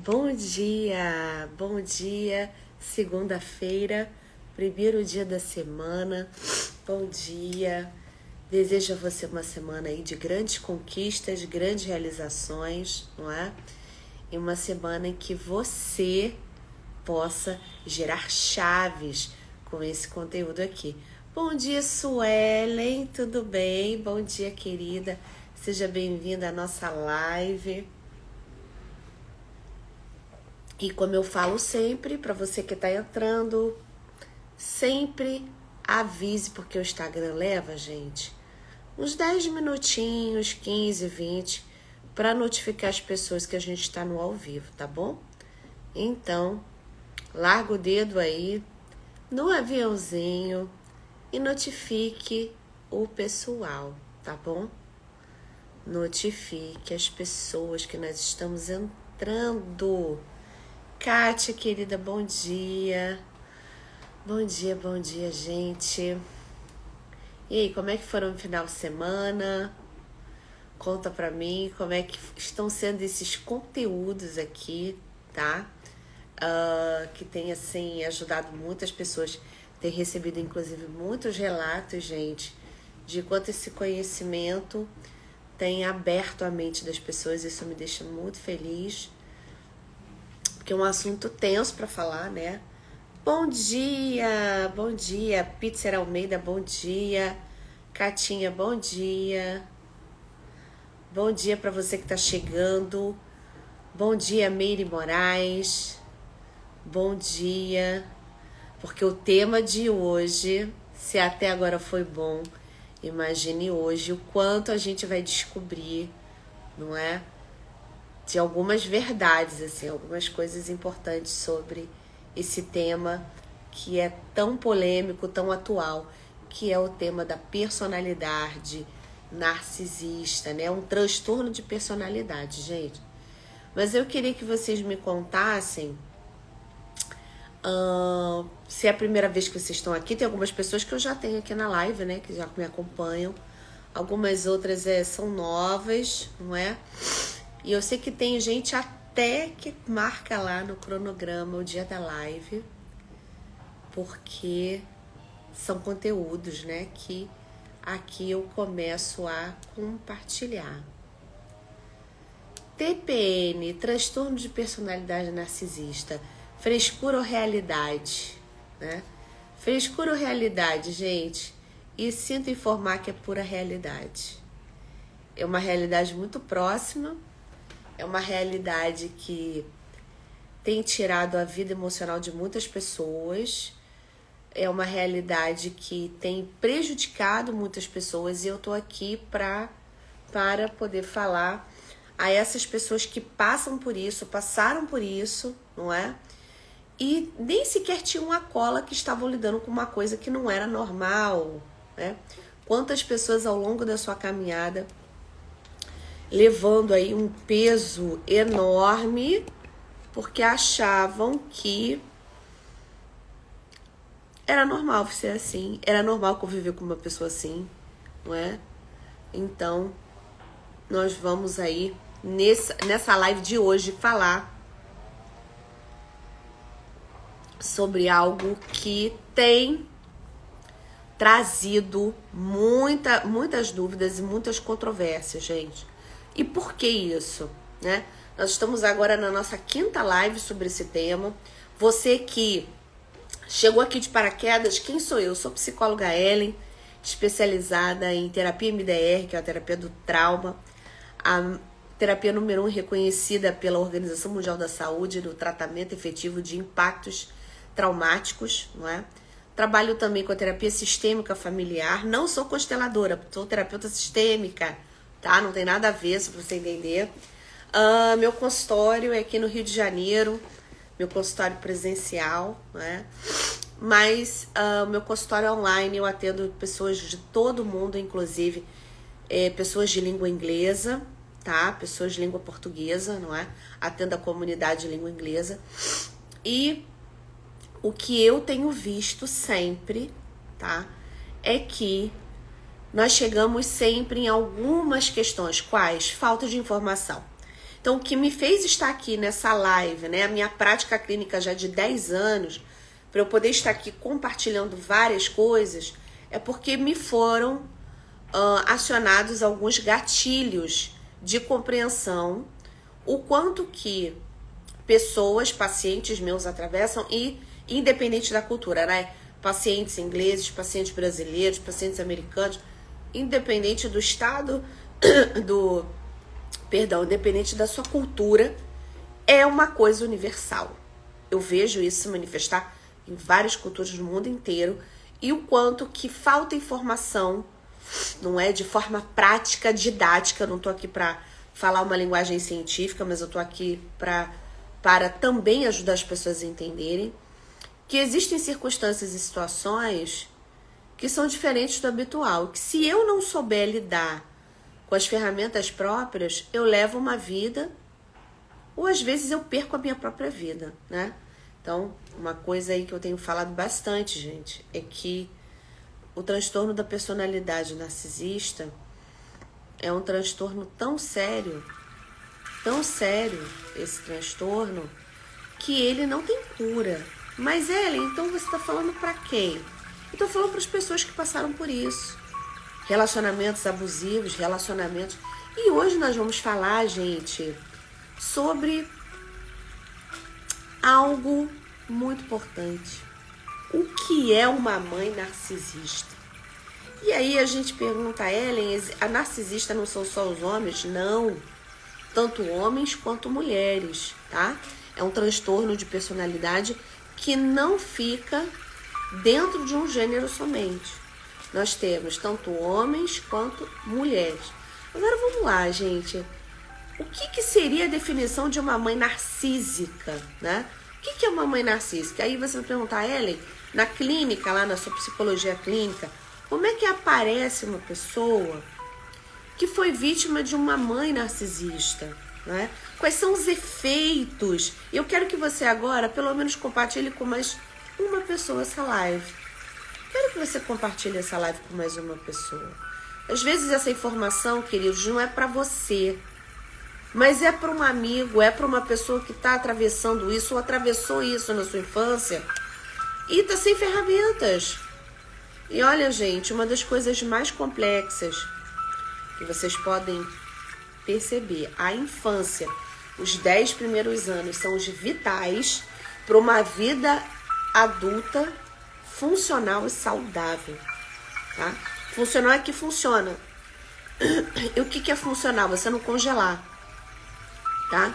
Bom dia, segunda-feira, primeiro dia da semana, bom dia, desejo a você uma semana aí de grandes conquistas, grandes realizações, não é? E uma semana em que você possa gerar chaves com esse conteúdo aqui. Bom dia, Suelen, tudo bem? Bom dia, querida, seja bem-vinda à nossa live. E como eu falo sempre, para você que está entrando, sempre avise, porque o Instagram leva, gente, uns 10 minutinhos, 15, 20, para notificar as pessoas que a gente está no ao vivo, tá bom? Então, larga o dedo aí no aviãozinho e notifique o pessoal, tá bom? Notifique as pessoas que nós estamos entrando. Kátia, querida, bom dia. Bom dia, gente. E aí, como é que foram no final de semana? Conta pra mim como é que estão sendo esses conteúdos aqui, tá? Que tem, assim, ajudado muitas pessoas. Tem recebido, inclusive, muitos relatos, gente, de quanto esse conhecimento tem aberto a mente das pessoas. Isso me deixa muito feliz, porque é um assunto tenso para falar, né? Bom dia, Pizzer Almeida, bom dia, Catinha, bom dia para você que tá chegando, bom dia, Meire Moraes, bom dia, porque o tema de hoje, se até agora foi bom, imagine hoje o quanto a gente vai descobrir, não é? De algumas verdades, assim, algumas coisas importantes sobre esse tema que é tão polêmico, tão atual, que é o tema da personalidade narcisista, né? Um transtorno de personalidade, gente. Mas eu queria que vocês me contassem, se é a primeira vez que vocês estão aqui. Tem algumas pessoas que eu já tenho aqui na live, né? Que já me acompanham. Algumas outras são novas, não é? E eu sei que tem gente até que marca lá no cronograma o dia da live, porque são conteúdos, né, que aqui eu começo a compartilhar. TPN, transtorno de personalidade narcisista, frescura ou realidade, né? Frescura ou realidade, gente? E sinto informar que é pura realidade. É uma realidade muito próxima. É uma realidade que tem tirado a vida emocional de muitas pessoas. É uma realidade que tem prejudicado muitas pessoas. E eu tô aqui para poder falar a essas pessoas que passam por isso, passaram por isso, não é? E nem sequer tinham a cola, que estavam lidando com uma coisa que não era normal, né? Quantas pessoas ao longo da sua caminhada levando aí um peso enorme, porque achavam que era normal ser assim, era normal conviver com uma pessoa assim, não é? Então, nós vamos aí, nessa live de hoje, falar sobre algo que tem trazido muitas dúvidas e muitas controvérsias, gente. E por que isso, né? Nós estamos agora na nossa 5ª live sobre esse tema. Você que chegou aqui de paraquedas, quem sou eu? Sou psicóloga Ellen, especializada em terapia MDR, que é a terapia do trauma, a terapia número 1 reconhecida pela Organização Mundial da Saúde no tratamento efetivo de impactos traumáticos, não é? Trabalho também com a terapia sistêmica familiar. Não sou consteladora, sou terapeuta sistêmica, tá? Não tem nada a ver, se você entender. Meu consultório é aqui no Rio de Janeiro, meu consultório presencial, né? Mas meu consultório online eu atendo pessoas de todo mundo, inclusive pessoas de língua inglesa, tá? Pessoas de língua portuguesa, não é? Atendo a comunidade de língua inglesa. E o que eu tenho visto sempre, tá? É que nós chegamos sempre em algumas questões. Quais? Falta de informação. Então, o que me fez estar aqui nessa live, né, a minha prática clínica já de 10 anos, para eu poder estar aqui compartilhando várias coisas, é porque me foram acionados alguns gatilhos de compreensão, o quanto que pessoas, pacientes meus atravessam, e independente da cultura, né? Pacientes ingleses, pacientes brasileiros, pacientes americanos, independente do estado, independente da sua cultura, é uma coisa universal. Eu vejo isso se manifestar em várias culturas do mundo inteiro, e o quanto que falta informação, não é de forma prática, didática. Eu não tô aqui para falar uma linguagem científica, mas eu tô aqui para também ajudar as pessoas a entenderem que existem circunstâncias e situações que são diferentes do habitual, que se eu não souber lidar com as ferramentas próprias, eu levo uma vida, ou às vezes eu perco a minha própria vida, né? Então, uma coisa aí que eu tenho falado bastante, gente, é que o transtorno da personalidade narcisista é um transtorno tão sério esse transtorno, que ele não tem cura. Mas, Ellen, então você está falando para quem? Eu tô falando para as pessoas que passaram por isso. Relacionamentos abusivos, relacionamentos... E hoje nós vamos falar, gente, sobre algo muito importante. O que é uma mãe narcisista? E aí a gente pergunta, Ellen, a narcisista não são só os homens? Não. Tanto homens quanto mulheres, tá? É um transtorno de personalidade que não fica dentro de um gênero somente. Nós temos tanto homens quanto mulheres. Agora vamos lá, gente. O que seria a definição de uma mãe narcísica, né? O que é uma mãe narcísica? Aí você vai perguntar, Ellen, na clínica, lá na sua psicologia clínica, como é que aparece uma pessoa que foi vítima de uma mãe narcisista, né? Quais são os efeitos? Eu quero que você agora, pelo menos, compartilhe com mais uma pessoa essa live. Quero que você compartilhe essa live com mais uma pessoa. Às vezes essa informação, queridos, não é para você, mas é para um amigo, é para uma pessoa que está atravessando isso ou atravessou isso na sua infância e está sem ferramentas. E olha, gente, uma das coisas mais complexas que vocês podem perceber, a infância, os 10 primeiros anos são os vitais para uma vida adulta funcional e saudável, tá? Funcional é que funciona. E o que é funcional? Você não congelar, tá?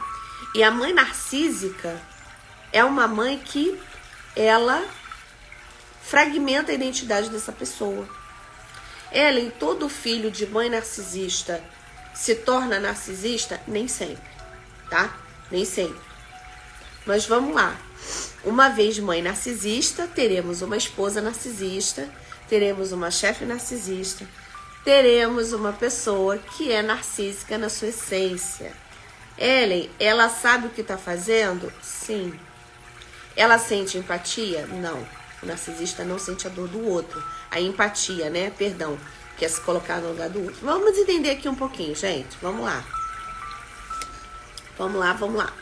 E a mãe narcísica é uma mãe que ela fragmenta a identidade dessa pessoa. Ellen, todo filho de mãe narcisista se torna narcisista? Nem sempre, tá? Nem sempre. Mas vamos lá. Uma vez mãe narcisista, teremos uma esposa narcisista, teremos uma chefe narcisista, teremos uma pessoa que é narcísica na sua essência. Ellen, ela sabe o que está fazendo? Sim. Ela sente empatia? Não. O narcisista não sente a dor do outro. A empatia, né? Perdão, que é se colocar no lugar do outro. Vamos entender aqui um pouquinho, gente. Vamos lá. Vamos lá, vamos lá.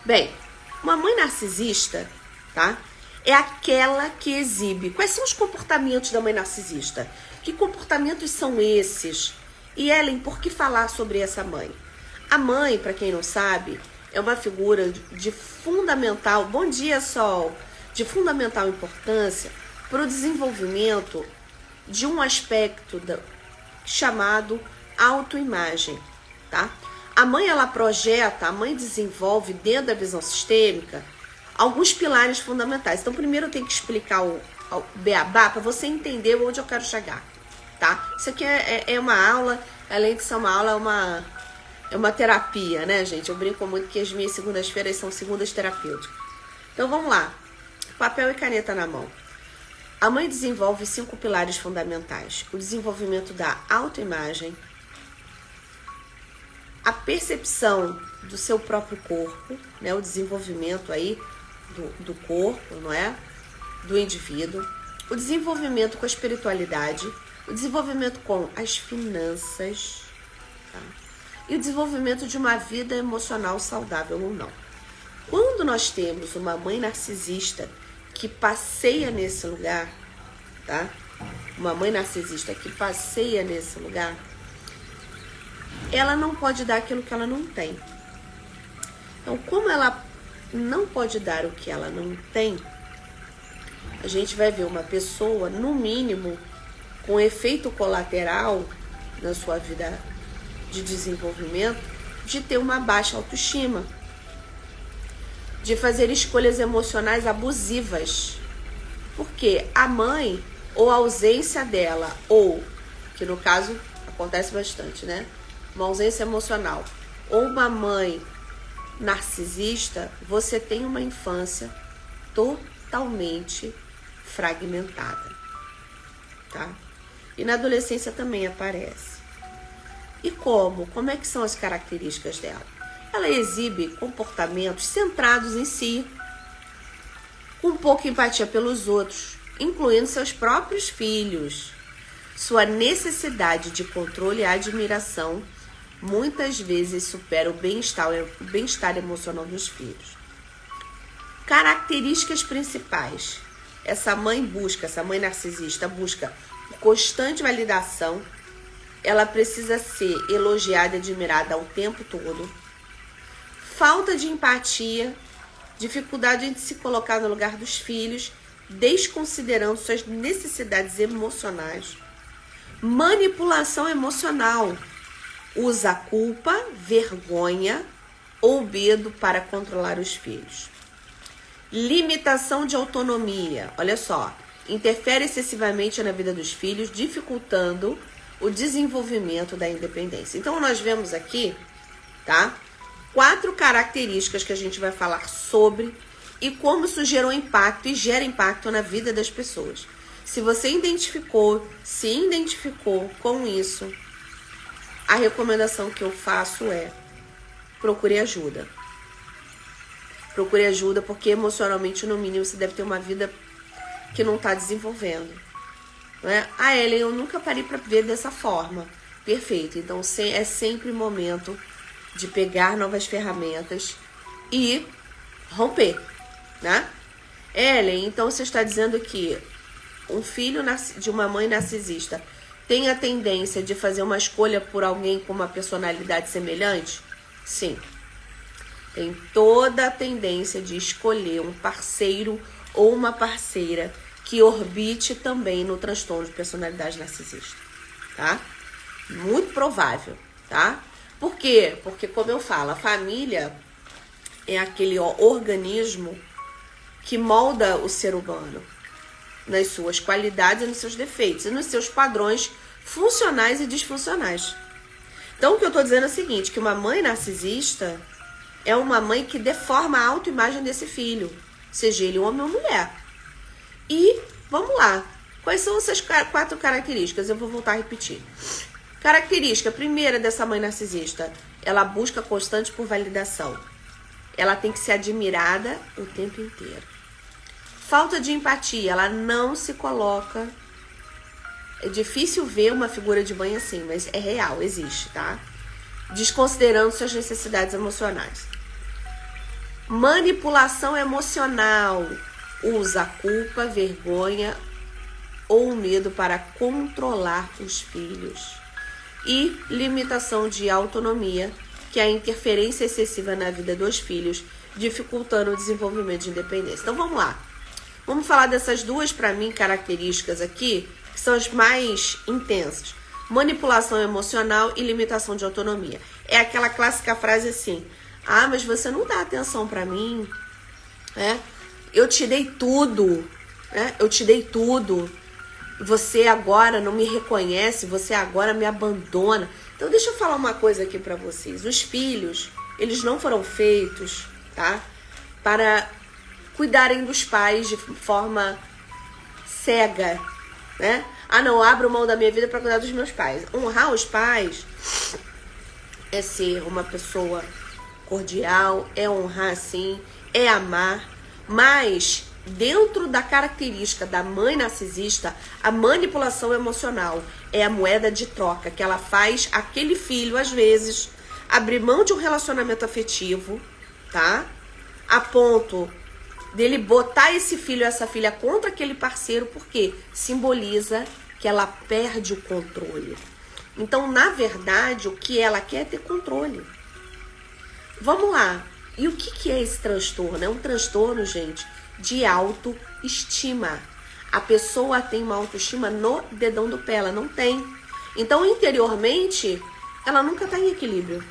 Bem, uma mãe narcisista, tá? É aquela que exibe. Quais são os comportamentos da mãe narcisista? Que comportamentos são esses? E Ellen, por que falar sobre essa mãe? A mãe, para quem não sabe, é uma figura de fundamental... Bom dia, Sol! De fundamental importância para o desenvolvimento de um aspecto chamado autoimagem, tá? A mãe, ela projeta, a mãe desenvolve dentro da visão sistêmica alguns pilares fundamentais. Então, primeiro eu tenho que explicar o beabá para você entender onde eu quero chegar, tá? Isso aqui é uma aula, além de ser uma aula, é uma terapia, né, gente? Eu brinco muito que as minhas segundas-feiras são segundas terapêuticas. Então, vamos lá. Papel e caneta na mão. A mãe desenvolve 5 pilares fundamentais. O desenvolvimento da autoimagem, a percepção do seu próprio corpo, né? O desenvolvimento aí do corpo, não é? Do indivíduo. O desenvolvimento com a espiritualidade. O desenvolvimento com as finanças. Tá? e o desenvolvimento de uma vida emocional saudável ou não. Quando nós temos uma mãe narcisista que passeia nesse lugar, tá? Uma mãe narcisista que passeia nesse lugar, ela não pode dar aquilo que ela não tem. Então, como ela não pode dar o que ela não tem, a gente vai ver uma pessoa, no mínimo, com efeito colateral na sua vida de desenvolvimento, de ter uma baixa autoestima, de fazer escolhas emocionais abusivas. Porque a mãe, ou a ausência dela, ou, que no caso acontece bastante, né? Uma ausência emocional, ou uma mãe narcisista, você tem uma infância totalmente fragmentada, tá? E na adolescência também aparece. E como? Como é que são as características dela? Ela exibe comportamentos centrados em si, com pouca empatia pelos outros, incluindo seus próprios filhos. Sua necessidade de controle e admiração muitas vezes supera o bem-estar emocional dos filhos. Características principais. Essa mãe narcisista busca constante validação. Ela precisa ser elogiada e admirada o tempo todo. Falta de empatia, dificuldade em se colocar no lugar dos filhos, desconsiderando suas necessidades emocionais. Manipulação emocional. Usa culpa, vergonha ou medo para controlar os filhos. Limitação de autonomia. Olha só, interfere excessivamente na vida dos filhos, dificultando o desenvolvimento da independência. Então, nós vemos aqui, tá? 4 características que a gente vai falar sobre e como isso gerou impacto e gera impacto na vida das pessoas. Se você se identificou com isso, a recomendação que eu faço é: procure ajuda. Procure ajuda, porque emocionalmente, no mínimo, você deve ter uma vida que não está desenvolvendo. Não é? Ah, Ellen, eu nunca parei para ver dessa forma. Perfeito. Então, é sempre momento de pegar novas ferramentas e romper, né? Ellen, então você está dizendo que um filho de uma mãe narcisista tem a tendência de fazer uma escolha por alguém com uma personalidade semelhante? Sim. Tem toda a tendência de escolher um parceiro ou uma parceira que orbite também no transtorno de personalidade narcisista, tá? Muito provável, tá? Por quê? Porque, como eu falo, a família é aquele organismo que molda o ser humano nas suas qualidades e nos seus defeitos e nos seus padrões funcionais e disfuncionais. Então, o que eu tô dizendo é o seguinte, que uma mãe narcisista é uma mãe que deforma a autoimagem desse filho, seja ele homem ou mulher. E, vamos lá, quais são essas 4 características? Eu vou voltar a repetir. Característica primeira dessa mãe narcisista, ela busca constante por validação. Ela tem que ser admirada o tempo inteiro. Falta de empatia, ela não se coloca. É difícil ver uma figura de mãe assim, mas é real, existe, tá? Desconsiderando suas necessidades emocionais. Manipulação emocional. Usa culpa, vergonha ou medo para controlar os filhos. E limitação de autonomia, que é a interferência excessiva na vida dos filhos, dificultando o desenvolvimento de independência. Então vamos lá. Vamos falar dessas 2, para mim, características aqui, que são as mais intensas. Manipulação emocional e limitação de autonomia. É aquela clássica frase assim: ah, mas você não dá atenção para mim, né? Eu te dei tudo, né? Eu te dei tudo. Você agora não me reconhece, você agora me abandona. Então deixa eu falar uma coisa aqui para vocês. Os filhos, eles não foram feitos, tá? Para cuidarem dos pais de forma cega, né? Ah, não, abro mão da minha vida para cuidar dos meus pais. Honrar os pais é ser uma pessoa cordial, é honrar sim, é amar, mas dentro da característica da mãe narcisista, a manipulação emocional é a moeda de troca que ela faz aquele filho, às vezes, abrir mão de um relacionamento afetivo, tá? A ponto dele botar esse filho ou essa filha contra aquele parceiro, porque simboliza que ela perde o controle. Então, na verdade, o que ela quer é ter controle. Vamos lá. E o que é esse transtorno? É um transtorno, gente, de autoestima. A pessoa tem uma autoestima no dedão do pé, ela não tem. Então, interiormente, ela nunca está em equilíbrio.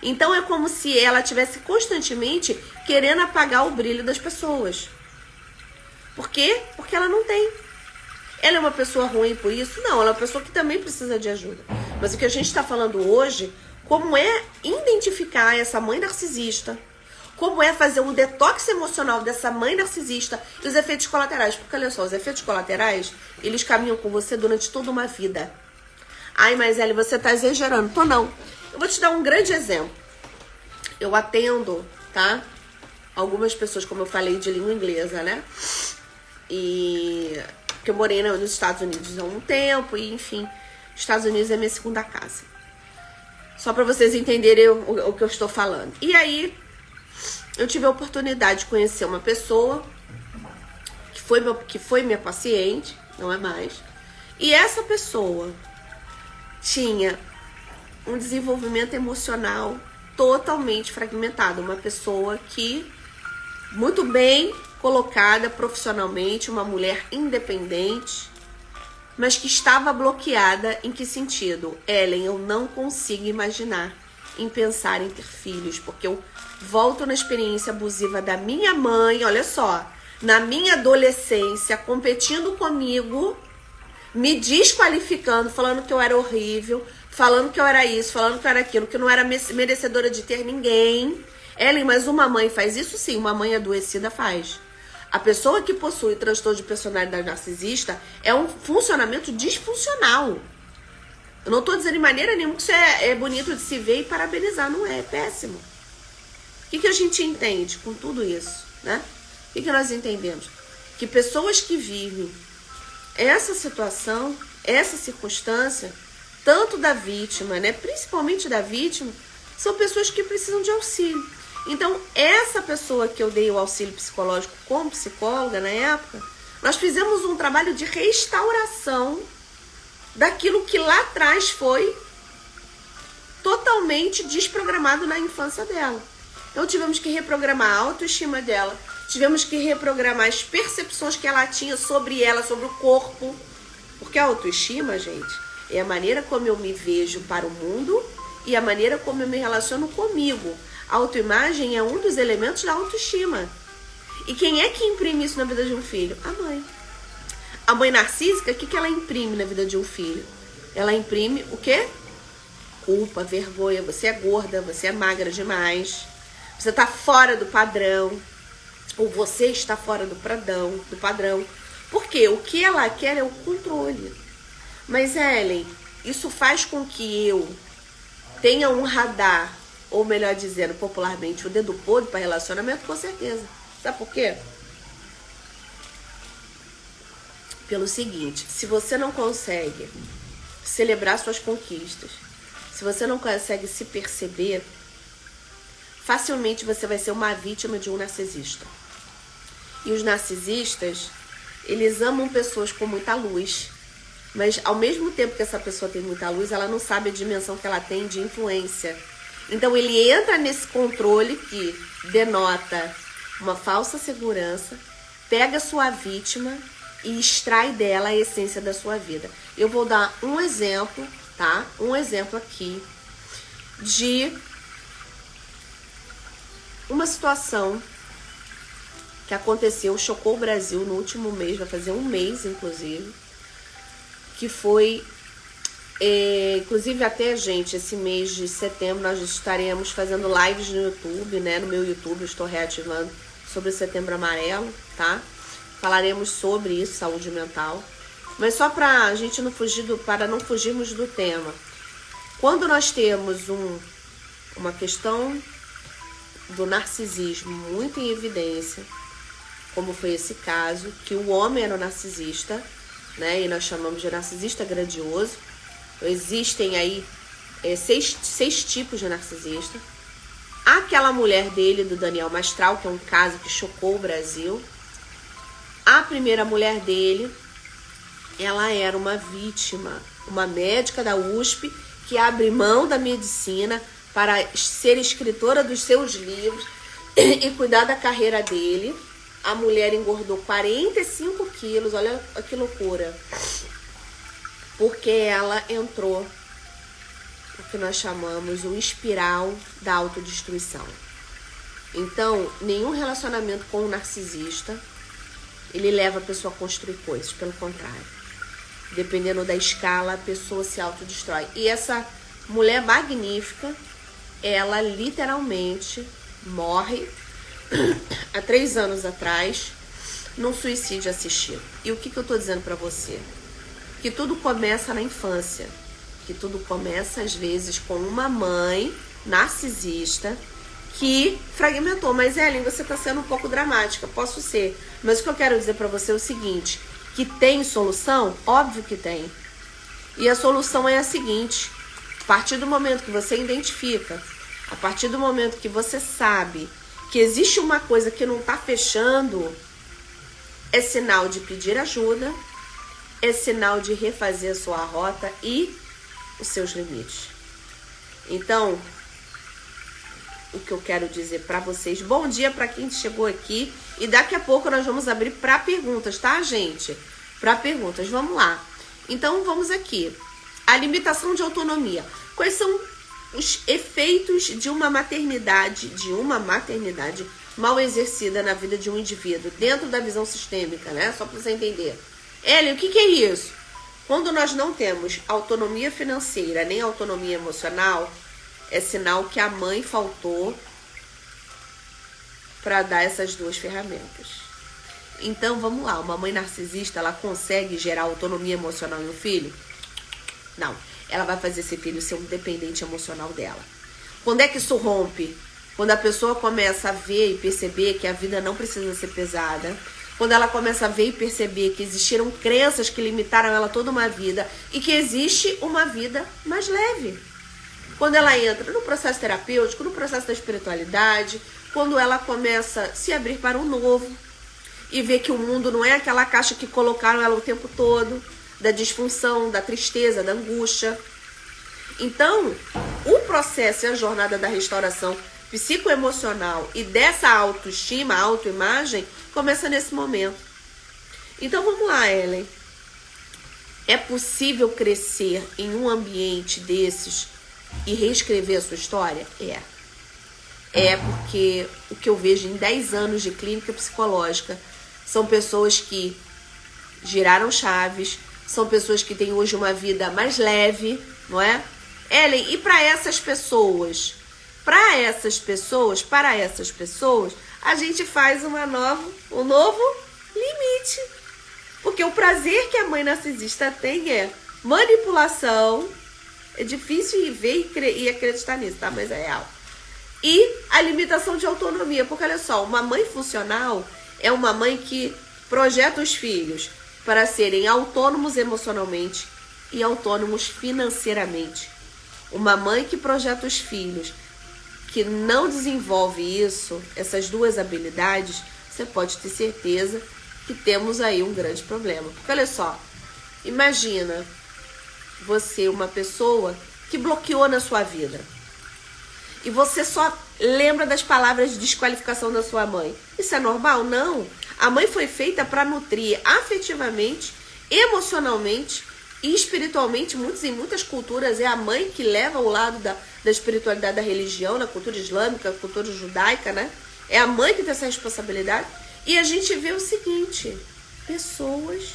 Então, é como se ela estivesse constantemente querendo apagar o brilho das pessoas. Por quê? Porque ela não tem. Ela é uma pessoa ruim por isso? Não, ela é uma pessoa que também precisa de ajuda. Mas o que a gente está falando hoje, como é identificar essa mãe narcisista, como é fazer um detox emocional dessa mãe narcisista e os efeitos colaterais. Porque olha só, os efeitos colaterais, eles caminham com você durante toda uma vida. Ai, mas Eli, você tá exagerando. Tô não. Eu vou te dar um grande exemplo. Eu atendo, tá? Algumas pessoas, como eu falei, de língua inglesa, né? E porque eu morei nos Estados Unidos há um tempo e, enfim, Estados Unidos é minha segunda casa. Só pra vocês entenderem o que eu estou falando. E aí, eu tive a oportunidade de conhecer uma pessoa que foi minha paciente, não é mais. E essa pessoa tinha um desenvolvimento emocional totalmente fragmentado. Uma pessoa que, muito bem colocada profissionalmente, uma mulher independente, mas que estava bloqueada em que sentido? Ellen, eu não consigo imaginar em pensar em ter filhos, porque eu volto na experiência abusiva da minha mãe, olha só, na minha adolescência, competindo comigo, me desqualificando, falando que eu era horrível, falando que eu era isso, falando que eu era aquilo, que eu não era merecedora de ter ninguém. Ellen, mas uma mãe faz isso? Sim, uma mãe adoecida faz. A pessoa que possui transtorno de personalidade narcisista é um funcionamento disfuncional. Eu não tô dizendo de maneira nenhuma que isso é bonito de se ver e parabenizar, não é, é péssimo. O que a gente entende com tudo isso, né? O que nós entendemos? Que pessoas que vivem essa situação, essa circunstância, tanto da vítima, né, principalmente da vítima, são pessoas que precisam de auxílio. Então, essa pessoa que eu dei o auxílio psicológico como psicóloga na época, nós fizemos um trabalho de restauração daquilo que lá atrás foi totalmente desprogramado na infância dela. Então, tivemos que reprogramar a autoestima dela, tivemos que reprogramar as percepções que ela tinha sobre ela, sobre o corpo. Porque a autoestima, gente, é a maneira como eu me vejo para o mundo e a maneira como eu me relaciono comigo. A autoimagem é um dos elementos da autoestima. E quem é que imprime isso na vida de um filho? A mãe. A mãe narcísica, o que ela imprime na vida de um filho? Ela imprime o quê? Culpa, vergonha. Você é gorda, você é magra demais. Você está fora do padrão. Ou você está fora do padrão. Porque o que ela quer é o controle. Mas, Ellen, isso faz com que eu tenha um radar, ou melhor dizendo, popularmente, o dedo podre para relacionamento? Com certeza. Sabe por quê? Pelo seguinte, se você não consegue celebrar suas conquistas, se você não consegue se perceber, facilmente você vai ser uma vítima de um narcisista. E os narcisistas, eles amam pessoas com muita luz, mas ao mesmo tempo que essa pessoa tem muita luz, ela não sabe a dimensão que ela tem de influência. Então ele entra nesse controle que denota uma falsa segurança, pega a sua vítima e extrai dela a essência da sua vida. Eu vou dar um exemplo, tá? Um exemplo aqui de uma situação que aconteceu, chocou o Brasil no último mês, vai fazer um mês, inclusive, que foi, inclusive até, gente, esse mês de setembro nós estaremos fazendo lives no YouTube, né? No meu YouTube eu estou reativando sobre o Setembro Amarelo, tá? Falaremos sobre isso, saúde mental. Mas só para a gente não fugir para não fugirmos do tema. Quando nós temos uma questão do narcisismo muito em evidência, como foi esse caso, que o homem era um narcisista, né? E nós chamamos de narcisista grandioso. Existem aí seis tipos de narcisista. Aquela mulher dele, do Daniel Mastral, que é um caso que chocou o Brasil. A primeira mulher dele, ela era uma vítima, uma médica da USP que abre mão da medicina para ser escritora dos seus livros e cuidar da carreira dele. A mulher engordou 45 quilos, olha que loucura. Porque ela entrou o que nós chamamos o espiral da autodestruição. Então, nenhum relacionamento com um narcisista, ele leva a pessoa a construir coisas, pelo contrário. Dependendo da escala, a pessoa se autodestrói. E essa mulher magnífica, ela literalmente morre há 3 anos atrás, num suicídio assistido. E o que eu tô dizendo pra você? Que tudo começa na infância. Que tudo começa, às vezes, com uma mãe narcisista que fragmentou. Mas, Ellen, você tá sendo um pouco dramática. Posso ser. Mas o que eu quero dizer pra você é o seguinte, que tem solução? Óbvio que tem. E a solução é a seguinte: a partir do momento que você identifica, a partir do momento que você sabe que existe uma coisa que não tá fechando, é sinal de pedir ajuda, é sinal de refazer a sua rota e os seus limites. Então, o que eu quero dizer para vocês, bom dia para quem chegou aqui, e daqui a pouco nós vamos abrir para perguntas, tá, gente? Para perguntas, vamos lá. Então, vamos aqui. A limitação de autonomia. Quais são os efeitos de uma maternidade mal exercida na vida de um indivíduo, dentro da visão sistêmica, né? Só para você entender. Ellen, o que é isso? Quando nós não temos autonomia financeira nem autonomia emocional, é sinal que a mãe faltou para dar essas duas ferramentas. Então, vamos lá. Uma mãe narcisista, ela consegue gerar autonomia emocional em um filho? Não. Ela vai fazer esse filho ser um dependente emocional dela. Quando é que isso rompe? Quando a pessoa começa a ver e perceber que a vida não precisa ser pesada. Quando ela começa a ver e perceber que existiram crenças que limitaram ela toda uma vida e que existe uma vida mais leve. Quando ela entra no processo terapêutico, no processo da espiritualidade, quando ela começa a se abrir para o novo e ver que o mundo não é aquela caixa que colocaram ela o tempo todo, da disfunção, da tristeza, da angústia. Então, o processo e a jornada da restauração psicoemocional e dessa autoestima, autoimagem, começa nesse momento. Então vamos lá, Ellen. É possível crescer em um ambiente desses e reescrever a sua história? É porque o que eu vejo em 10 anos de clínica psicológica são pessoas que giraram chaves, são pessoas que têm hoje uma vida mais leve, não é? Ellen, e para essas pessoas? Para essas pessoas, a gente faz um novo limite. Porque o prazer que a mãe narcisista tem é manipulação. É difícil ver e acreditar nisso, tá? Mas é real. E a limitação de autonomia. Porque, olha só, uma mãe funcional é uma mãe que projeta os filhos para serem autônomos emocionalmente e autônomos financeiramente. Uma mãe que projeta os filhos que não desenvolve isso, essas duas habilidades, você pode ter certeza que temos aí um grande problema. Porque olha só, imagina você, uma pessoa que bloqueou na sua vida e você só lembra das palavras de desqualificação da sua mãe. Isso é normal? Não. A mãe foi feita para nutrir afetivamente, emocionalmente e espiritualmente. Em muitas culturas é a mãe que leva ao lado da espiritualidade da religião, na cultura islâmica, na cultura judaica, né? É a mãe que tem essa responsabilidade. E a gente vê o seguinte, pessoas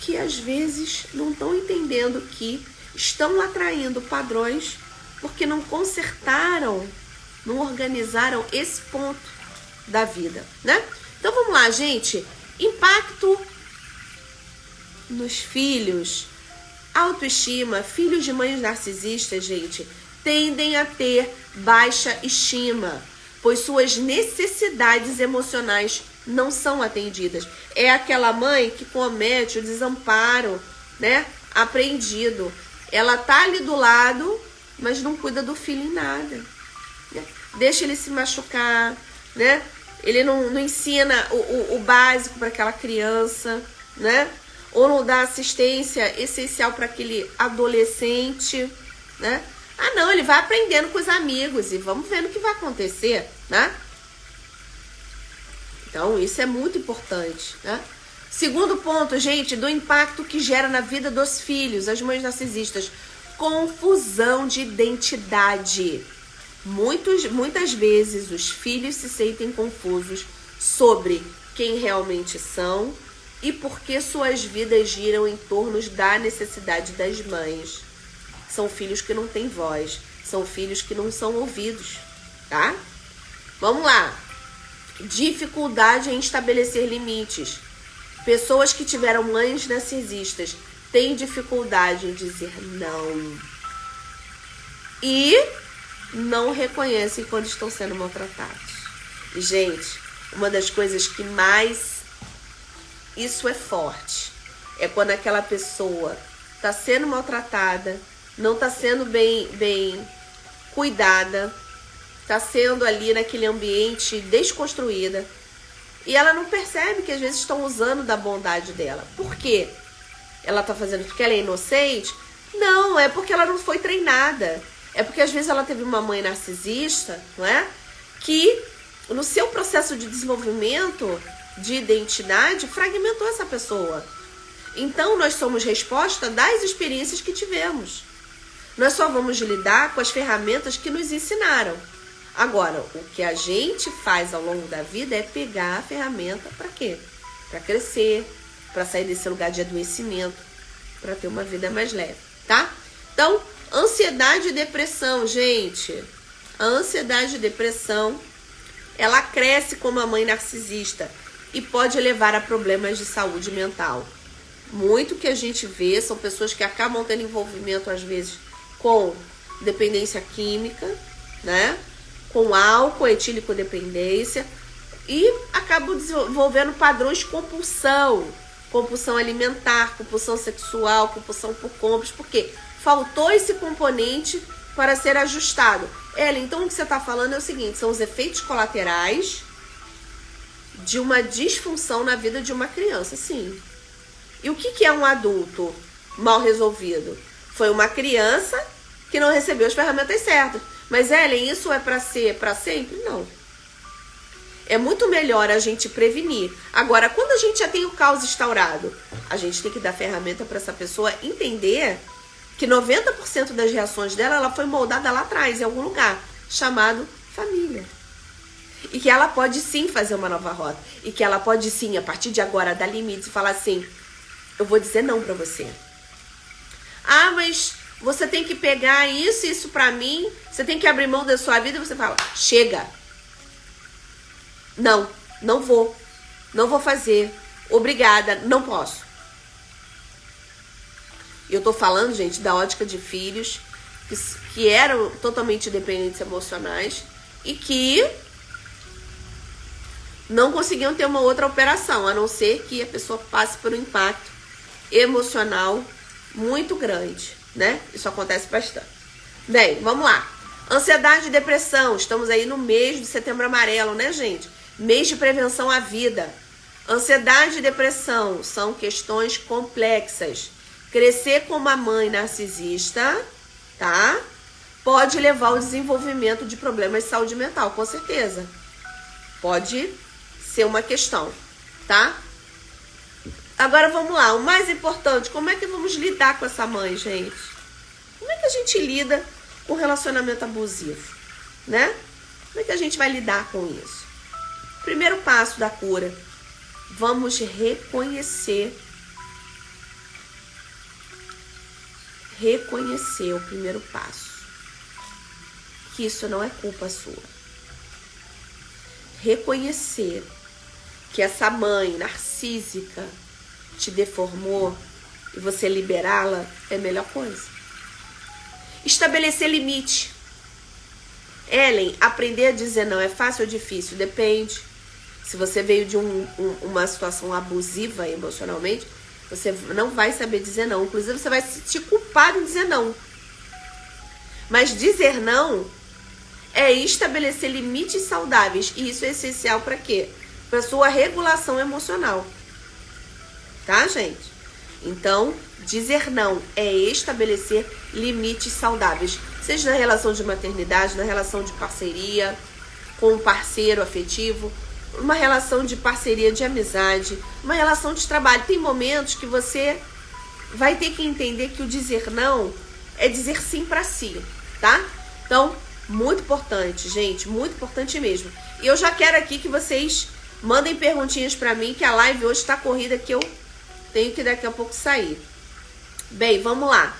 que às vezes não estão entendendo que estão atraindo padrões porque não consertaram, não organizaram esse ponto da vida, né? Então vamos lá, gente. Impacto nos filhos. Autoestima. Filhos de mães narcisistas, gente, tendem a ter baixa estima, pois suas necessidades emocionais não são atendidas. É aquela mãe que comete o desamparo, né, aprendido. Ela tá ali do lado, mas não cuida do filho em nada, né? Deixa ele se machucar, né? Ele não ensina o básico para aquela criança, né? Ou não dá assistência essencial para aquele adolescente, né? Ah, não, ele vai aprendendo com os amigos e vamos vendo o que vai acontecer, né? Então, isso é muito importante, né? Segundo ponto, gente, do impacto que gera na vida dos filhos, as mães narcisistas, confusão de identidade. Muitas vezes os filhos se sentem confusos sobre quem realmente são e por que suas vidas giram em torno da necessidade das mães. São filhos que não têm voz, são filhos que não são ouvidos, tá? Vamos lá. Dificuldade em estabelecer limites. Pessoas que tiveram mães narcisistas têm dificuldade em dizer não. E não reconhecem quando estão sendo maltratados. E, gente, uma das coisas que mais isso é forte é quando aquela pessoa está sendo maltratada, não está sendo bem cuidada, está sendo ali naquele ambiente desconstruída e ela não percebe que às vezes estão usando da bondade dela. Por quê? Ela está fazendo porque ela é inocente? Não, é porque ela não foi treinada. É porque às vezes ela teve uma mãe narcisista, não é? Que no seu processo de desenvolvimento de identidade fragmentou essa pessoa. Então nós somos resposta das experiências que tivemos. Nós só vamos lidar com as ferramentas que nos ensinaram. Agora, o que a gente faz ao longo da vida é pegar a ferramenta para quê? Para crescer, para sair desse lugar de adoecimento, para ter uma vida mais leve, tá? Então, ansiedade e depressão, gente. A ansiedade e depressão, ela cresce como a mãe narcisista e pode levar a problemas de saúde mental. Muito que a gente vê são pessoas que acabam tendo envolvimento, às vezes, com dependência química, né? Com álcool, etílico dependência, e acabam desenvolvendo padrões de compulsão alimentar, compulsão sexual, compulsão por compras, porque faltou esse componente para ser ajustado. Ellen, então o que você está falando é o seguinte, são os efeitos colaterais de uma disfunção na vida de uma criança, sim. E o que é um adulto mal resolvido? Foi uma criança que não recebeu as ferramentas certas. Mas, Ellen, isso é para ser para sempre? Não. É muito melhor a gente prevenir. Agora, quando a gente já tem o caos instaurado, a gente tem que dar ferramenta para essa pessoa entender que 90% das reações dela, ela foi moldada lá atrás, em algum lugar, chamado família. E que ela pode sim fazer uma nova rota. E que ela pode sim, a partir de agora, dar limites e falar assim, eu vou dizer não para você. Ah, mas você tem que pegar isso pra mim, você tem que abrir mão da sua vida e você fala, chega. Não vou fazer. Obrigada, não posso. Eu tô falando, gente, da ótica de filhos que eram totalmente dependentes emocionais e que não conseguiam ter uma outra operação, a não ser que a pessoa passe por um impacto emocional muito grande, né? Isso acontece bastante. Bem, vamos lá. Ansiedade e depressão. Estamos aí no mês de Setembro Amarelo, né, gente? Mês de prevenção à vida. Ansiedade e depressão são questões complexas. Crescer com uma mãe narcisista, tá? Pode levar ao desenvolvimento de problemas de saúde mental, com certeza. Pode ser uma questão, tá? Agora vamos lá, o mais importante, como é que vamos lidar com essa mãe, gente? Como é que a gente lida com relacionamento abusivo, né? Como é que a gente vai lidar com isso? Primeiro passo da cura, vamos reconhecer. Reconhecer o primeiro passo. Que isso não é culpa sua. Reconhecer que essa mãe narcísica te deformou e você liberá-la é a melhor coisa. Estabelecer limite. Ellen, aprender a dizer não é fácil ou difícil? Depende. Se você veio de uma situação abusiva emocionalmente, Você não vai saber dizer não. Inclusive, você vai se sentir culpado em dizer não. Mas dizer não é estabelecer limites saudáveis. E isso é essencial para quê? Para sua regulação emocional. Tá, gente? Então, dizer não é estabelecer limites saudáveis. Seja na relação de maternidade, na relação de parceria com um parceiro afetivo, uma relação de parceria de amizade, uma relação de trabalho. Tem momentos que você vai ter que entender que o dizer não é dizer sim para si, tá? Então, muito importante, gente, muito importante mesmo. E eu já quero aqui que vocês mandem perguntinhas para mim, que a live hoje tá corrida, que eu tenho que daqui a pouco sair. Bem, vamos lá.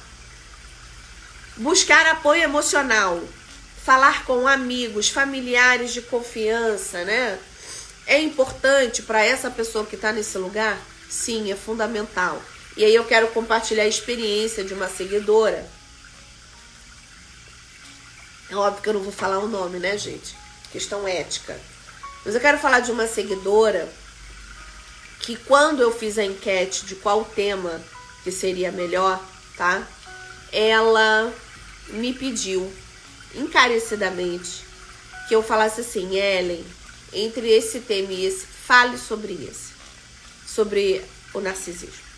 Buscar apoio emocional. Falar com amigos, familiares de confiança, né? É importante para essa pessoa que está nesse lugar? Sim, é fundamental. E aí eu quero compartilhar a experiência de uma seguidora. É óbvio que eu não vou falar o nome, né, gente? Questão ética. Mas eu quero falar de uma seguidora que quando eu fiz a enquete de qual tema que seria melhor, tá? Ela me pediu encarecidamente que eu falasse assim: Ellen, entre esse tema e esse, fale sobre esse, sobre o narcisismo.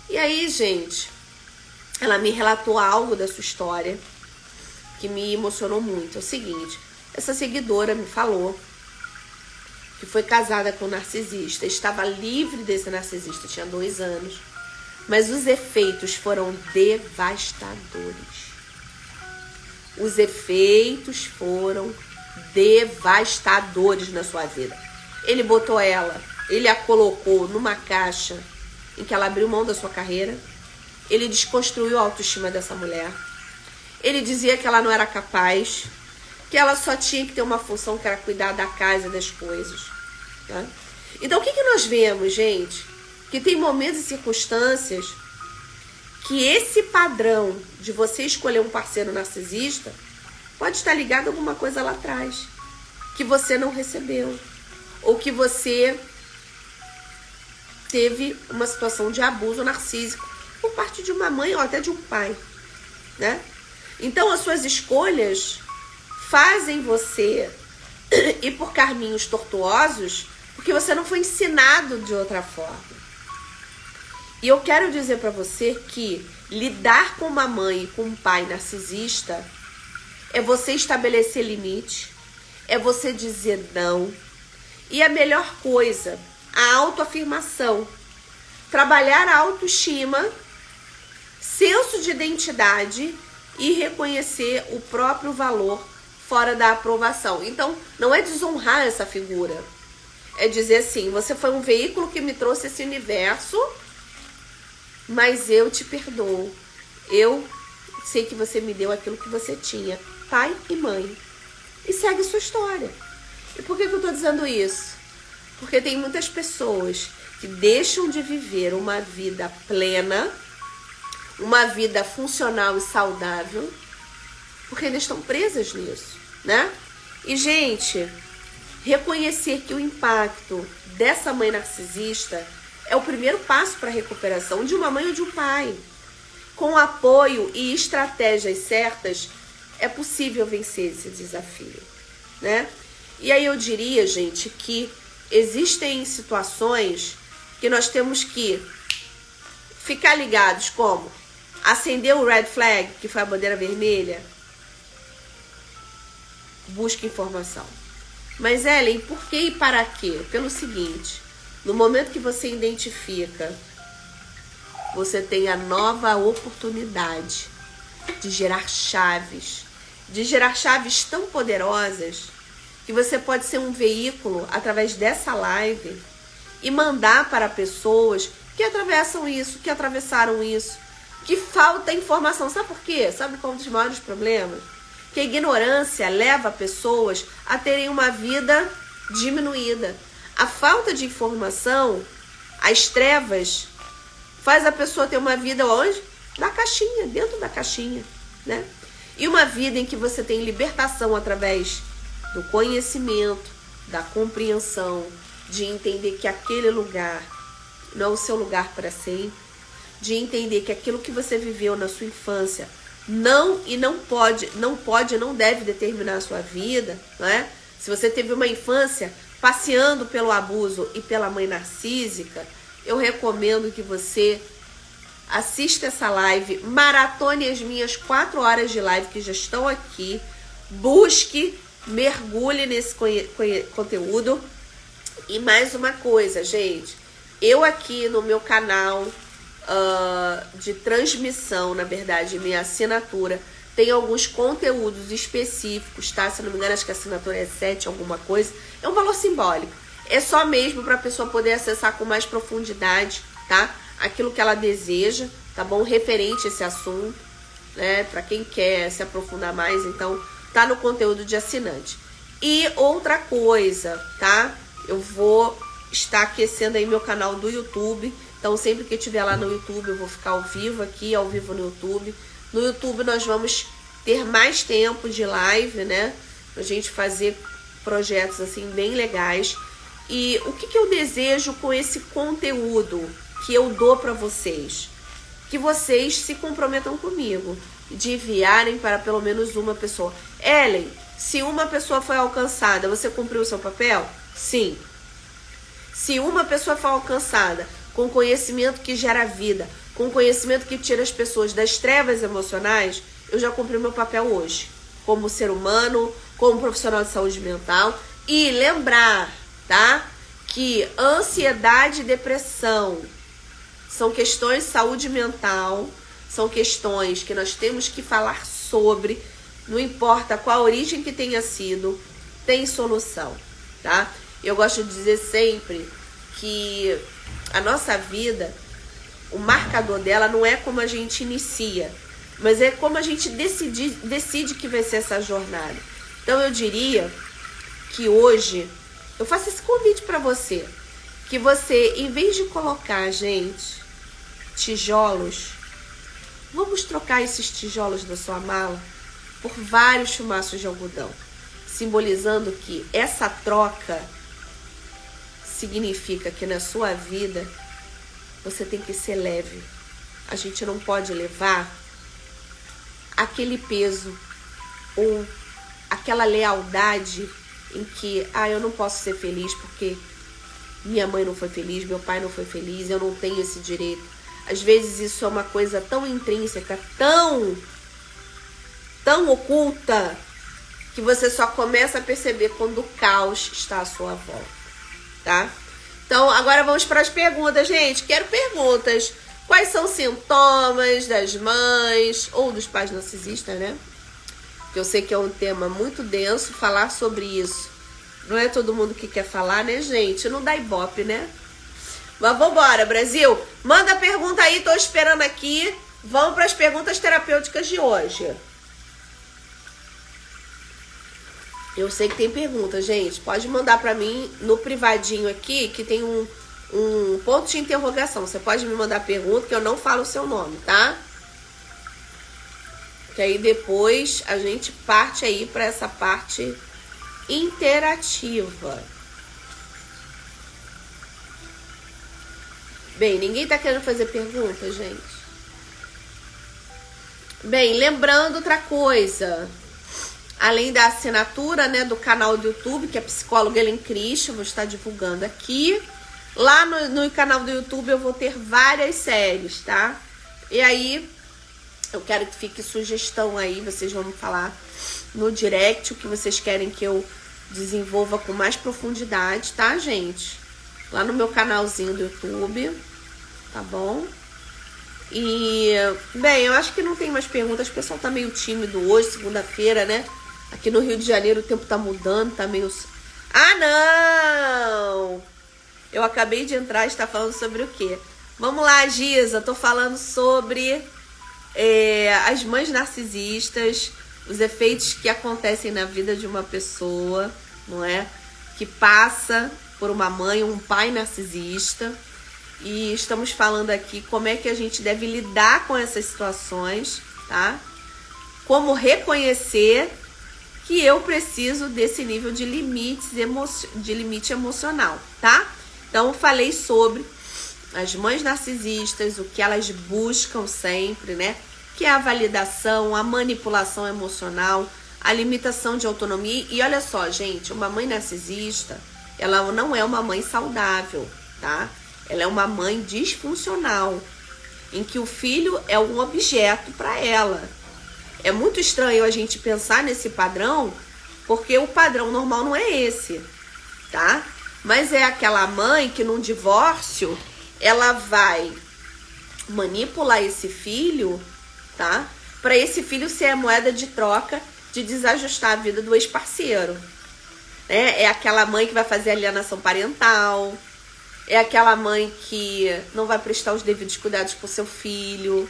E aí, gente, ela me relatou algo da sua história que me emocionou muito. É o seguinte: essa seguidora me falou que foi casada com um narcisista, estava livre desse narcisista, tinha 2 anos, mas os efeitos foram devastadores. Os efeitos foram devastadores na sua vida. Ele botou ela, ele a colocou numa caixa em que ela abriu mão da sua carreira. Ele desconstruiu a autoestima dessa mulher. Ele dizia que ela não era capaz, que ela só tinha que ter uma função, que era cuidar da casa e das coisas, tá? Então, o que nós vemos, gente? Que tem momentos e circunstâncias que esse padrão de você escolher um parceiro narcisista pode estar ligado a alguma coisa lá atrás que você não recebeu, ou que você teve uma situação de abuso narcísico por parte de uma mãe ou até de um pai, né? Então, as suas escolhas fazem você ir por caminhos tortuosos porque você não foi ensinado de outra forma. E eu quero dizer para você que lidar com uma mãe e com um pai narcisista é você estabelecer limite, é você dizer não. E a melhor coisa, a autoafirmação. Trabalhar a autoestima, senso de identidade e reconhecer o próprio valor fora da aprovação. Então, não é desonrar essa figura. É dizer assim: você foi um veículo que me trouxe esse universo, mas eu te perdoo. Eu sei que você me deu aquilo que você tinha, pai e mãe. E segue sua história. E por que eu tô dizendo isso? Porque tem muitas pessoas que deixam de viver uma vida plena, uma vida funcional e saudável, porque eles estão presas nisso, né? E, gente, reconhecer que o impacto dessa mãe narcisista é o primeiro passo para a recuperação de uma mãe ou de um pai. Com apoio e estratégias certas, é possível vencer esse desafio, né? E aí eu diria, gente, que existem situações que nós temos que ficar ligados, como acender o red flag, que foi a bandeira vermelha. Busque informação. Mas, Ellen, por que e para quê? Pelo seguinte: no momento que você identifica, você tem a nova oportunidade de gerar chaves tão poderosas que você pode ser um veículo através dessa live e mandar para pessoas que atravessam isso, que atravessaram isso, que falta informação. Sabe por quê? Sabe qual é um dos maiores problemas? Que a ignorância leva pessoas a terem uma vida diminuída. A falta de informação, as trevas, faz a pessoa ter uma vida onde? Na caixinha, dentro da caixinha, né? E uma vida em que você tem libertação através do conhecimento, da compreensão, de entender que aquele lugar não é o seu lugar para sempre, de entender que aquilo que você viveu na sua infância não deve determinar a sua vida, não é? Se você teve uma infância passeando pelo abuso e pela mãe narcísica, eu recomendo que você assista essa live, maratone as minhas 4 horas de live que já estão aqui, busque, mergulhe nesse conteúdo. E mais uma coisa, gente, eu aqui no meu canal de transmissão, na verdade, minha assinatura, tem alguns conteúdos específicos, tá? Se não me engano, acho que a assinatura é 7 alguma coisa. É um valor simbólico. É só mesmo para a pessoa poder acessar com mais profundidade, tá? Aquilo que ela deseja, tá bom? Referente a esse assunto, né? Para quem quer se aprofundar mais, então tá no conteúdo de assinante. E outra coisa, tá? Eu vou estar aquecendo aí meu canal do YouTube. Então sempre que estiver lá no YouTube eu vou ficar ao vivo aqui, ao vivo no YouTube. No YouTube nós vamos ter mais tempo de live, né? Pra gente fazer projetos assim bem legais. E o que eu desejo com esse conteúdo que eu dou para vocês? Que vocês se comprometam comigo de enviarem para pelo menos uma pessoa. Ellen, se uma pessoa foi alcançada, você cumpriu o seu papel? Sim. Se uma pessoa foi alcançada com conhecimento que gera vida, com conhecimento que tira as pessoas das trevas emocionais, eu já cumpri meu papel hoje, como ser humano, como profissional de saúde mental. E lembrar, tá? Que ansiedade e depressão são questões de saúde mental, são questões que nós temos que falar sobre, não importa qual a origem que tenha sido, tem solução, tá? Eu gosto de dizer sempre que a nossa vida, o marcador dela não é como a gente inicia, mas é como a gente decide que vai ser essa jornada. Então eu diria que hoje eu faço esse convite para você, que você, em vez de colocar, gente, tijolos, vamos trocar esses tijolos da sua mala por vários chumaços de algodão, simbolizando que essa troca significa que na sua vida você tem que ser leve. A gente não pode levar aquele peso ou aquela lealdade em que, eu não posso ser feliz porque minha mãe não foi feliz, meu pai não foi feliz, eu não tenho esse direito. Às vezes isso é uma coisa tão intrínseca, tão oculta, que você só começa a perceber quando o caos está à sua volta, tá? Então, agora vamos para as perguntas, gente. Quero perguntas. Quais são os sintomas das mães ou dos pais narcisistas, né? Que eu sei que é um tema muito denso, falar sobre isso. Não é todo mundo que quer falar, né, gente? Não dá ibope, né? Mas vambora, Brasil. Manda a pergunta aí, tô esperando aqui. Vamos para as perguntas terapêuticas de hoje. Eu sei que tem pergunta, gente. Pode mandar para mim no privadinho aqui, que tem um ponto de interrogação. Você pode me mandar pergunta, que eu não falo o seu nome, tá? Que aí depois a gente parte aí para essa parte interativa. Bem, ninguém tá querendo fazer pergunta, gente. Bem, lembrando outra coisa. Além da assinatura, né, do canal do YouTube, que é Psicóloga Ellen Christian, vou estar divulgando aqui. Lá no canal do YouTube eu vou ter várias séries, tá? E aí, eu quero que fique sugestão aí, vocês vão me falar no direct o que vocês querem que eu desenvolva com mais profundidade, tá, gente? Lá no meu canalzinho do YouTube, tá bom? E, bem, eu acho que não tem mais perguntas, o pessoal tá meio tímido hoje, segunda-feira, né? Aqui no Rio de Janeiro o tempo tá mudando, tá meio... não! Eu acabei de entrar e está falando sobre o quê? Vamos lá, Giza, tô falando sobre as mães narcisistas, os efeitos que acontecem na vida de uma pessoa, não é? Que passa por uma mãe ou um pai narcisista. E estamos falando aqui como é que a gente deve lidar com essas situações, tá? Como reconhecer que eu preciso desse nível de limite emocional, tá? Então, falei sobre as mães narcisistas, o que elas buscam sempre, né? Que é a validação, a manipulação emocional, a limitação de autonomia. E olha só, gente, uma mãe narcisista, ela não é uma mãe saudável, tá? Ela é uma mãe disfuncional, em que o filho é um objeto para ela. É muito estranho a gente pensar nesse padrão, porque o padrão normal não é esse, tá? Mas é aquela mãe que num divórcio, ela vai manipular esse filho, tá? Para esse filho ser a moeda de troca de desajustar a vida do ex-parceiro, né? É aquela mãe que vai fazer alienação parental, é aquela mãe que não vai prestar os devidos cuidados pro seu filho,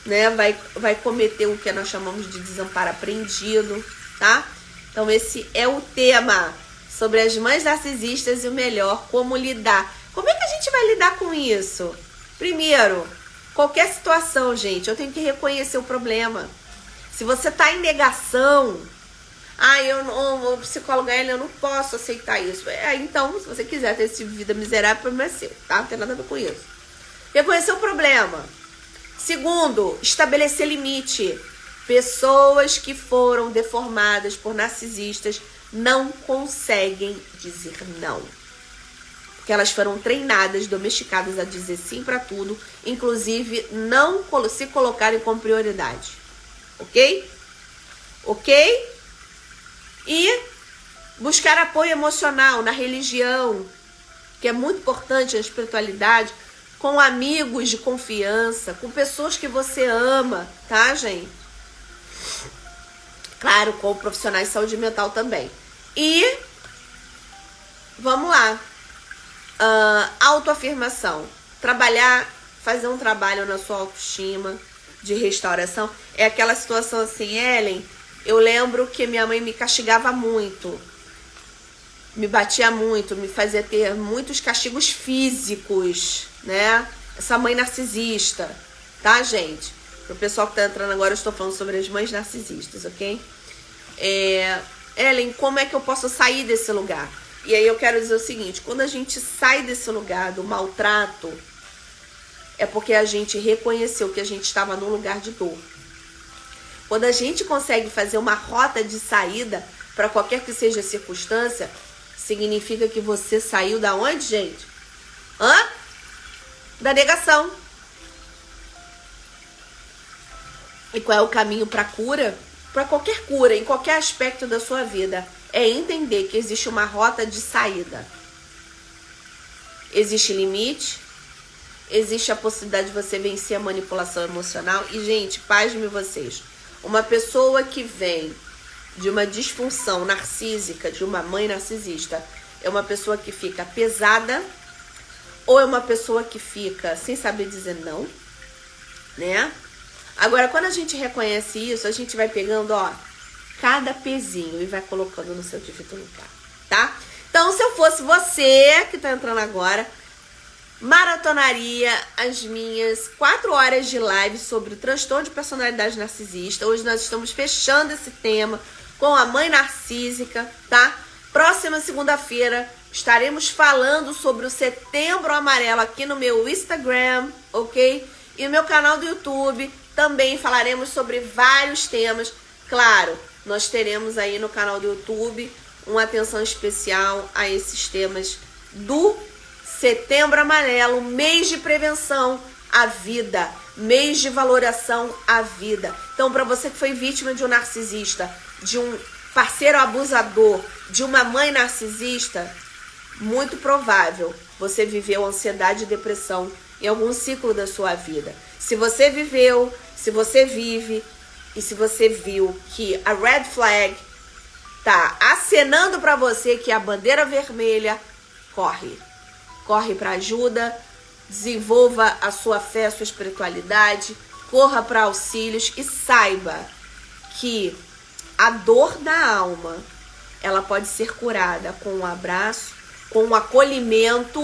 né? Vai cometer o que nós chamamos de desamparo aprendido, tá? Então esse é o tema sobre as mães narcisistas e o melhor, como lidar. Como é que a gente vai lidar com isso? Primeiro, qualquer situação, gente, eu tenho que reconhecer o problema. Se você tá em negação, o psicólogo, eu não posso aceitar isso. Então, se você quiser ter esse vida miserável, o problema é seu, tá? Não tem nada a ver com isso. Reconhecer o problema. Segundo, estabelecer limite. Pessoas que foram deformadas por narcisistas não conseguem dizer não. Porque elas foram treinadas, domesticadas a dizer sim para tudo, inclusive não se colocarem como prioridade. Ok? Ok? E buscar apoio emocional na religião, que é muito importante na espiritualidade, com amigos de confiança, com pessoas que você ama, tá, gente? Claro, com profissionais de saúde mental também. E vamos lá. Autoafirmação. Fazer um trabalho na sua autoestima, de restauração. É aquela situação assim, Ellen, eu lembro que minha mãe me castigava muito, me batia muito, me fazia ter muitos castigos físicos, né? Essa mãe narcisista, tá, gente? Pro pessoal que tá entrando agora, eu estou falando sobre as mães narcisistas, ok? Ellen, como é que eu posso sair desse lugar? E aí eu quero dizer o seguinte, quando a gente sai desse lugar do maltrato, é porque a gente reconheceu que a gente estava num lugar de dor. Quando a gente consegue fazer uma rota de saída para qualquer que seja a circunstância, significa que você saiu da onde, gente? Da negação. E qual é o caminho para cura? Para qualquer cura, em qualquer aspecto da sua vida, é entender que existe uma rota de saída. Existe limite, existe a possibilidade de você vencer a manipulação emocional. E, gente, pasme vocês. Uma pessoa que vem de uma disfunção narcísica, de uma mãe narcisista, é uma pessoa que fica pesada ou é uma pessoa que fica sem saber dizer não, né? Agora, quando a gente reconhece isso, a gente vai pegando, cada pezinho e vai colocando no seu devido lugar, tá? Então, se eu fosse você que tá entrando agora, maratonaria as minhas 4 horas de live sobre o transtorno de personalidade narcisista. Hoje nós estamos fechando esse tema com a mãe narcísica, tá? Próxima segunda-feira estaremos falando sobre o Setembro Amarelo aqui no meu Instagram, ok? E no meu canal do YouTube também falaremos sobre vários temas. Claro, nós teremos aí no canal do YouTube uma atenção especial a esses temas do Setembro Amarelo, mês de prevenção à vida, mês de valoração à vida. Então, para você que foi vítima de um narcisista, de um parceiro abusador, de uma mãe narcisista, muito provável você viveu ansiedade e depressão em algum ciclo da sua vida. Se você viveu, se você vive e se você viu que a red flag tá acenando para você, que é a bandeira vermelha, corre para ajuda, desenvolva a sua fé, a sua espiritualidade, corra para auxílios e saiba que a dor da alma, ela pode ser curada com um abraço, com um acolhimento,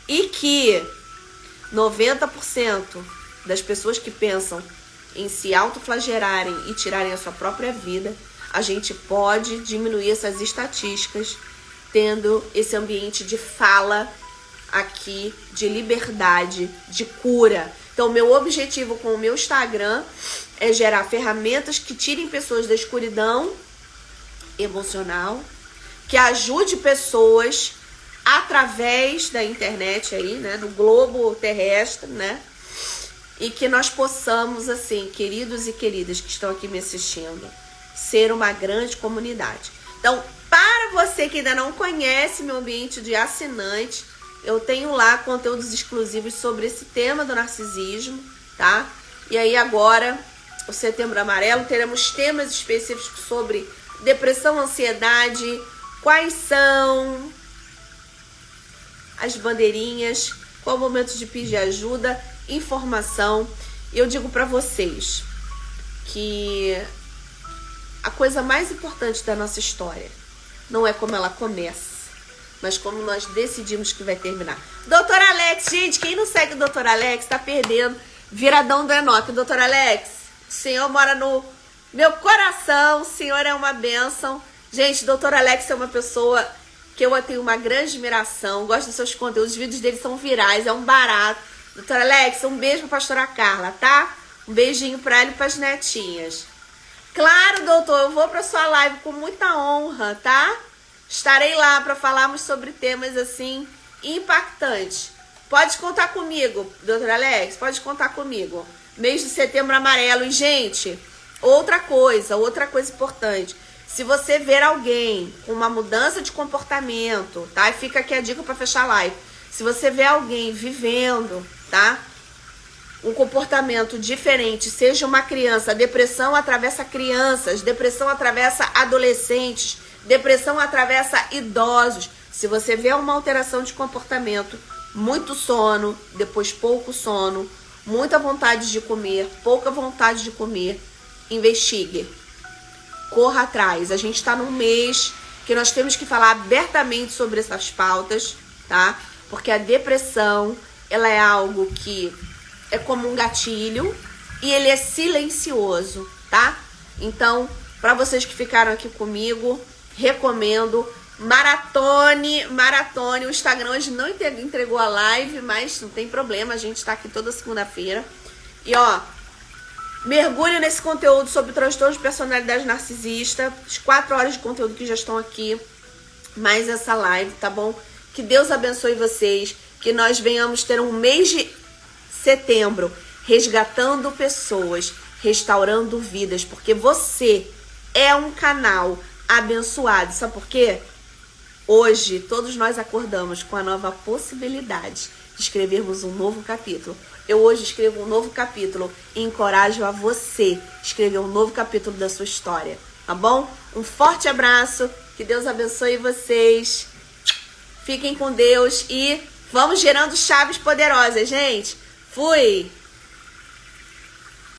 e que 90% das pessoas que pensam em se autoflagelarem e tirarem a sua própria vida, a gente pode diminuir essas estatísticas tendo esse ambiente de fala aqui de liberdade, de cura. Então, meu objetivo com o meu Instagram é gerar ferramentas que tirem pessoas da escuridão emocional, que ajude pessoas através da internet aí, né, do globo terrestre, né? E que nós possamos, assim, queridos e queridas que estão aqui me assistindo, ser uma grande comunidade. Então, para você que ainda não conhece meu ambiente de assinante, eu tenho lá conteúdos exclusivos sobre esse tema do narcisismo, tá? E aí agora, o Setembro Amarelo, teremos temas específicos sobre depressão, ansiedade, quais são as bandeirinhas, qual o momento de pedir ajuda, informação. Eu digo para vocês que a coisa mais importante da nossa história não é como ela começa, mas como nós decidimos que vai terminar. Doutor Alex, gente, quem não segue o Doutor Alex tá perdendo. Viradão do Enoque. Doutor Alex, o senhor mora no meu coração, o senhor é uma bênção. Gente, Doutor Alex é uma pessoa que eu tenho uma grande admiração, gosto dos seus conteúdos, os vídeos dele são virais, é um barato. Doutor Alex, um beijo pra pastora Carla, tá? Um beijinho pra ela e pras netinhas. Claro, doutor, eu vou pra sua live com muita honra, tá? Estarei lá para falarmos sobre temas assim impactantes. Pode contar comigo, doutor Alex, pode contar comigo. Mês de Setembro Amarelo. E, gente, outra coisa importante. Se você ver alguém com uma mudança de comportamento, tá? E fica aqui a dica para fechar a live. Se você vê alguém vivendo, tá? Um comportamento diferente, seja uma criança, a depressão atravessa crianças, depressão atravessa adolescentes, depressão atravessa idosos. Se você vê uma alteração de comportamento, muito sono, depois pouco sono, muita vontade de comer, pouca vontade de comer, investigue. Corra atrás. A gente está num mês que nós temos que falar abertamente sobre essas pautas, tá? Porque a depressão, ela é algo que é como um gatilho e ele é silencioso, tá? Então, para vocês que ficaram aqui comigo, recomendo, maratone. O Instagram hoje não entregou a live, mas não tem problema, a gente tá aqui toda segunda-feira. E ó, mergulho nesse conteúdo sobre transtorno de personalidade narcisista, as 4 horas de conteúdo que já estão aqui, mais essa live, tá bom? Que Deus abençoe vocês, que nós venhamos ter um mês de setembro resgatando pessoas, restaurando vidas, porque você é um canal abençoado. Sabe por quê? Hoje, todos nós acordamos com a nova possibilidade de escrevermos um novo capítulo. Eu hoje escrevo um novo capítulo e encorajo a você a escrever um novo capítulo da sua história, tá bom? Um forte abraço, que Deus abençoe vocês. Fiquem com Deus e vamos gerando chaves poderosas, gente. Fui!